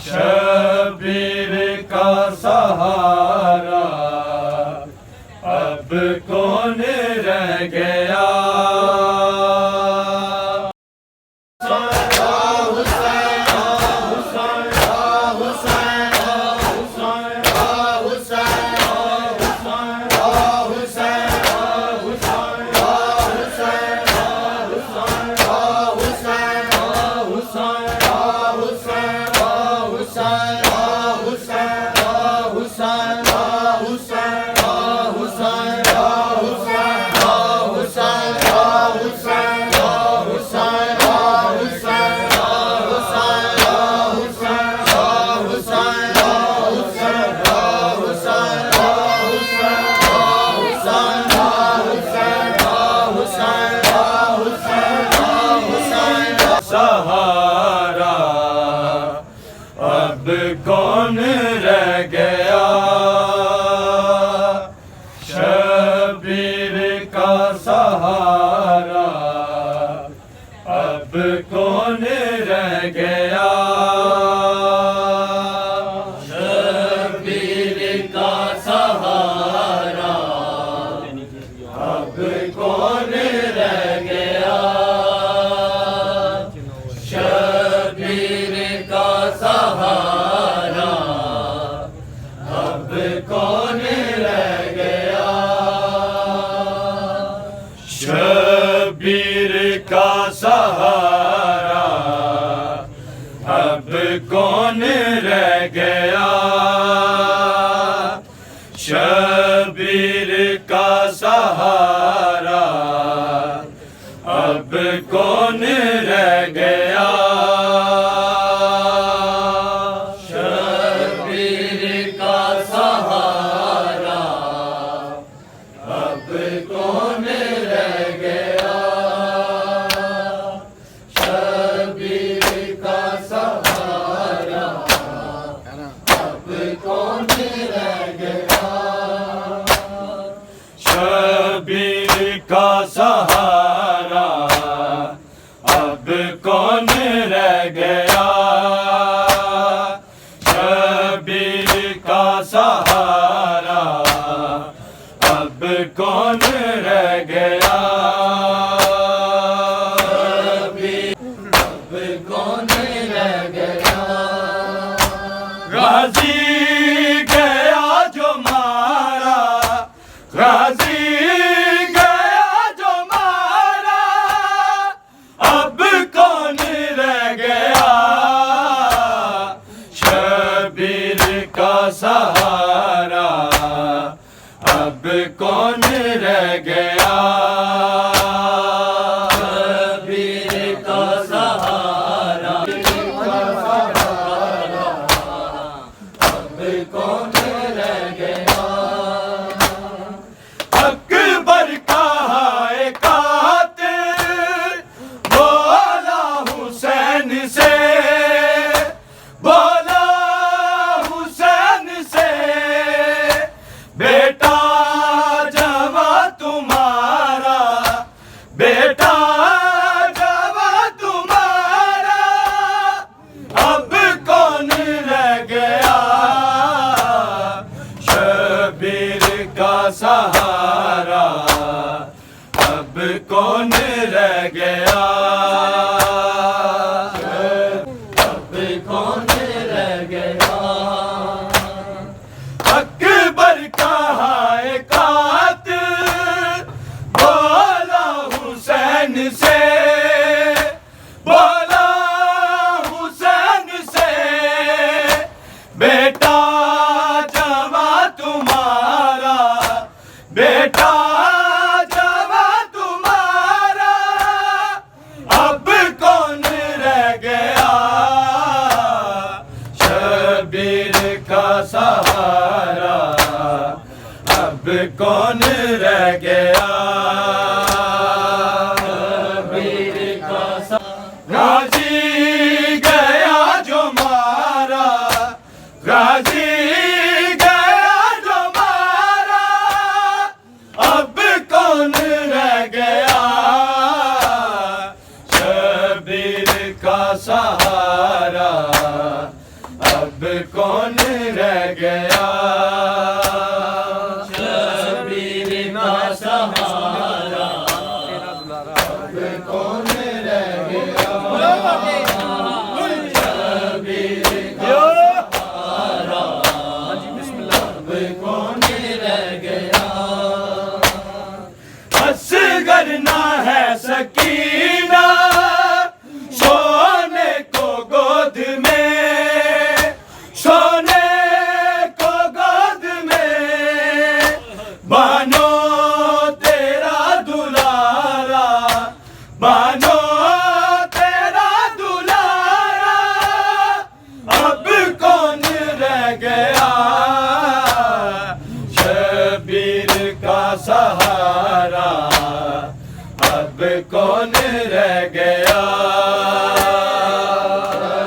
शबीर का सहारा अब कौन रह गया। सहारा अब कौन रह गया। शबीर का सहारा अब कौन रह गया। शबीर का सहारा अब कौन रह गया। शबीर का सहारा अब कौन रह गया। शबीर का सहारा अब कौन रह गया। शबीर का सहारा अब कौन रह गया। शबीर का सहारा अब कौन रह गया। शबीर का सहारा अब कौन रह गया। शबीर का सहारा अब कौन रह गया। शबीर का सहारा अब कौन रह गया। अब कौन रह गया। गाजी गया जो मारा, गाजी गया जो मारा, अब कौन रह गया। शबीर का सहारा अब कौन रह गया। शबीर का सहारा अब कौन रह गया। अकबर का है कातिल बोला हुसैन से, बोला हुसैन से, बेटा जवा तुम्हारा, बेटा जवा तुम्हारा, अब कौन रह गया। शबीर का सहारा अब कौन रह गया। अब कौन रह गया। अकबर का है कातिल बोला हुसैन से, बोला हुसैन से, बेटा जवा तुम्हारा, बेटा जवा तुम्हारा, अब कौन रह गया। शबीर का सहारा अब कौन रह गया। शबीर का सहारा गाजी गया जो मारा, गाजी गया जो मारा, अब कौन रह गया। शबीर का सहारा अब कौन रह गया शबीर का सहारा, अब कौन रह गया शबीर का सहारा, अब कौन रह गया। असगर ना है सकीना सोने को गोद में, सोने को गोद में बानो तेरा दुलारा, बानो तेरा दुलारा, अब कौन रह गया शबीर का सहारा, अब कौन रह गया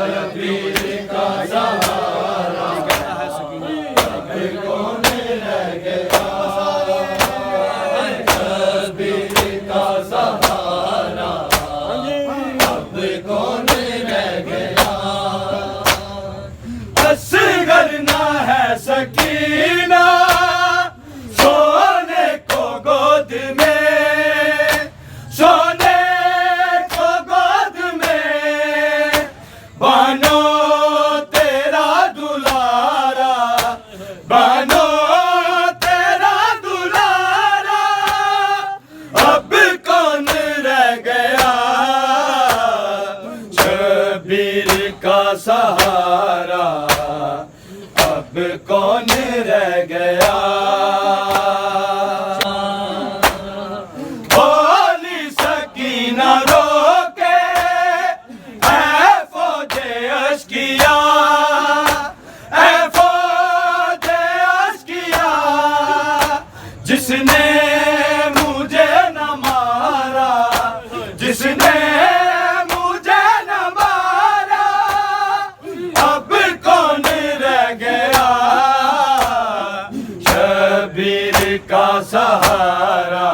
शबीर का सहारा, अब कौन रह गया शबीर का सहारा, अब कौन रह गया। असगर ना है सकीना सोने को गोद में, सोने को गोद में बानो तेरा दुलारा, बानो तेरा दुलारा, अब कौन रह गया शबीर का सहारा, अब कौन रह गया। बोली सकीना रोके ऐ फौजे अश्किया, ऐ फौजे अश्किया, जिसने मुझे न मारा, जिसने मुझे न मारा, अब कौन रह गया शबीर का सहारा,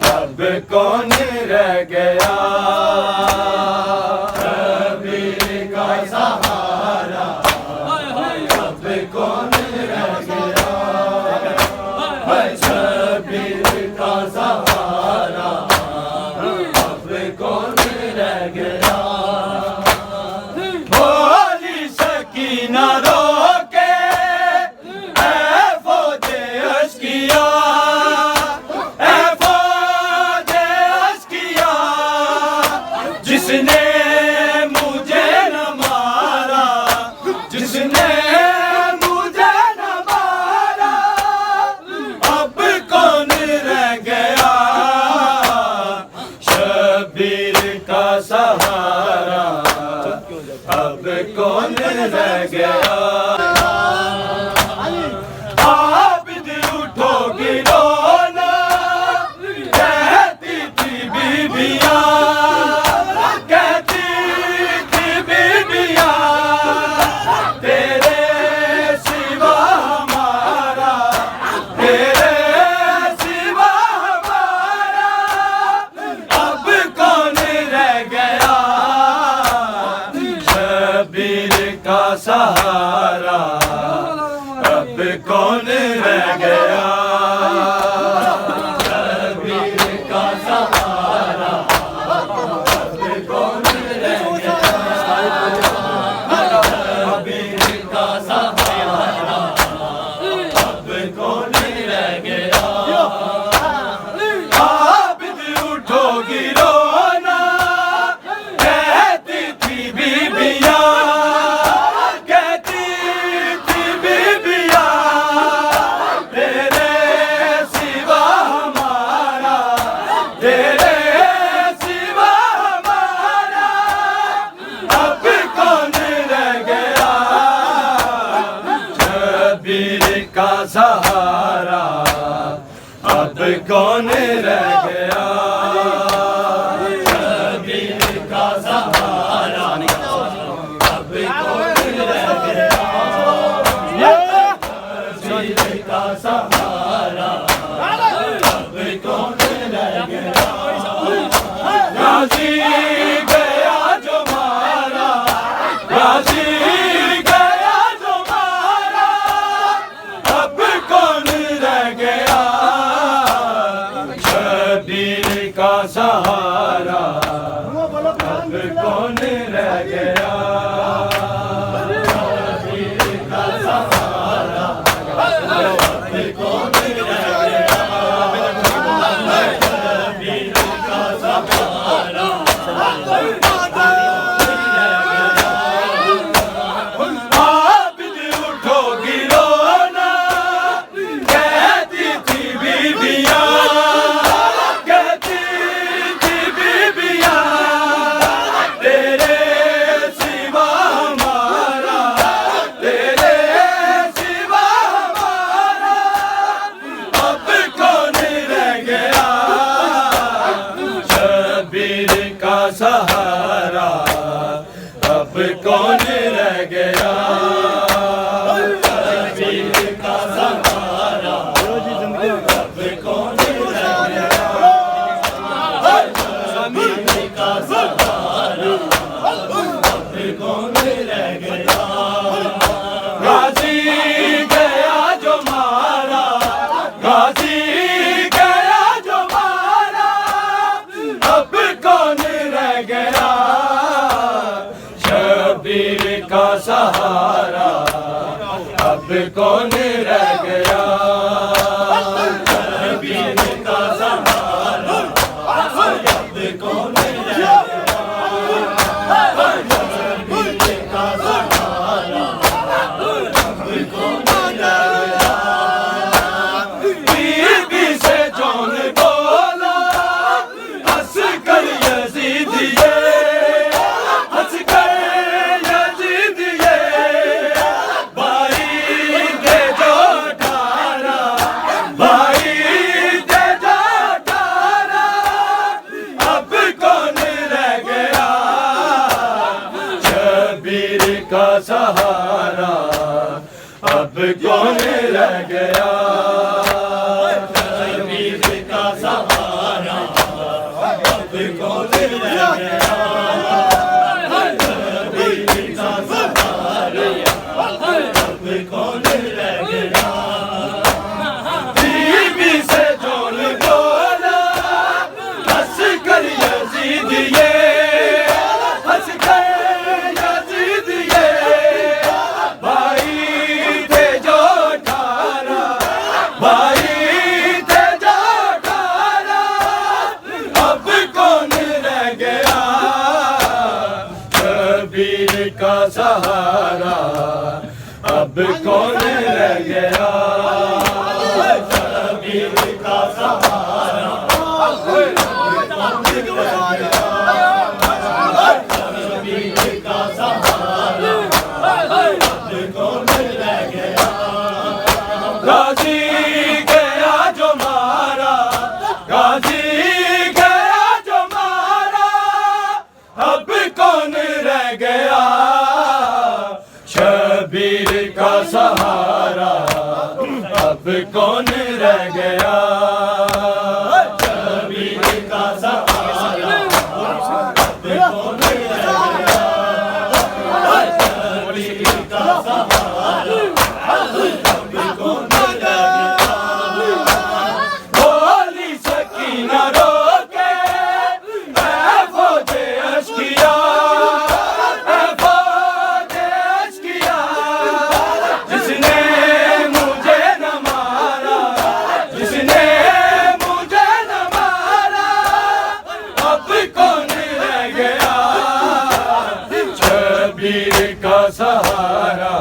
अब कौन रह गया शबीर का सहारा, अब कौन रह गया शबीर का सहारा, अब कौन रह गया। बोली सकीना रोके ऐ फौजे अश्किया, ऐ फौजे अश्किया, जिसने मुझे न मारा, जिसने मुझे न मारा, अब कौन रह गया शबीर का सहारा, अब कौन रह गया। आबिद उठो गिरोना कहती थी बीबियां, कहती थी बीबियां, तेरे सिवा हमारा, तेरे सिवा हमारा, अब कौन रह गया शबीर का सहारा, अब कौन रह गया शबीर का सहारा, अब कौन रह गया शबीर का सहारा, अब कौन रह गया। आबिद उठो गिरोना कहती थी बीबियां, कहती थी बीबियां, तेरे सिवा हमारा, तेरे सिवा हमारा, अब कौन रह गया शबीर का सहारा, अब कौन रह गया शबीर का सहारा, अब कौन रह गया शबीर का सहारा, अब कौन रह गया। राजी गया जो मारा, राजी गया गया, शबीर का सहारा अब कौन रह गया, शबीर का सहारा अब कौन रह गया। गाजी गया जो मारा, गाजी गया जो मारा, अब कौन रह गया, शबीर का सहारा अब कौन रह गया, शबीर का सहारा अब कौन रह गया, शबीर का सहारा अब कौन रह गया। बीबी से जौन बोला हंस कर यजीद ये, हंस कर यजीद ये, भाई दे जो ठारा, भाई दे जो ठारा, अब कौन रह गया, शबीर का सहारा अब कौन रह गया, शबीर का सहारा अब कौन रह गया, शबीर का सहारा अब कौन रह गया। बीबी से जौन बोला हंस कर यजीद ये, हंस कर यजीद ये, भाई थे जो ठारा, भाई थे जो ठारा, अब कौन रह गया, शबीर का सहारा अब कौन रह गया, शबीर का सहारा अब कौन रह गया, शबीर का सहारा अब कौन रह गया। गाजी गया जो मारा, गाजी गया जो मारा, अब कौन रह गया, शबीर का सहारा अब कौन रह गया, शबीर का सहारा अब कौन रह गया, शबीर का सहारा अब कौन रह गया। बोली सकीना रोके ऐ फौजे अश्किया, ऐ फौजे अश्किया, जिसने मुझे न मारा, जिसने मुझे न मारा, अब कौन रह गया, शबीर का सहारा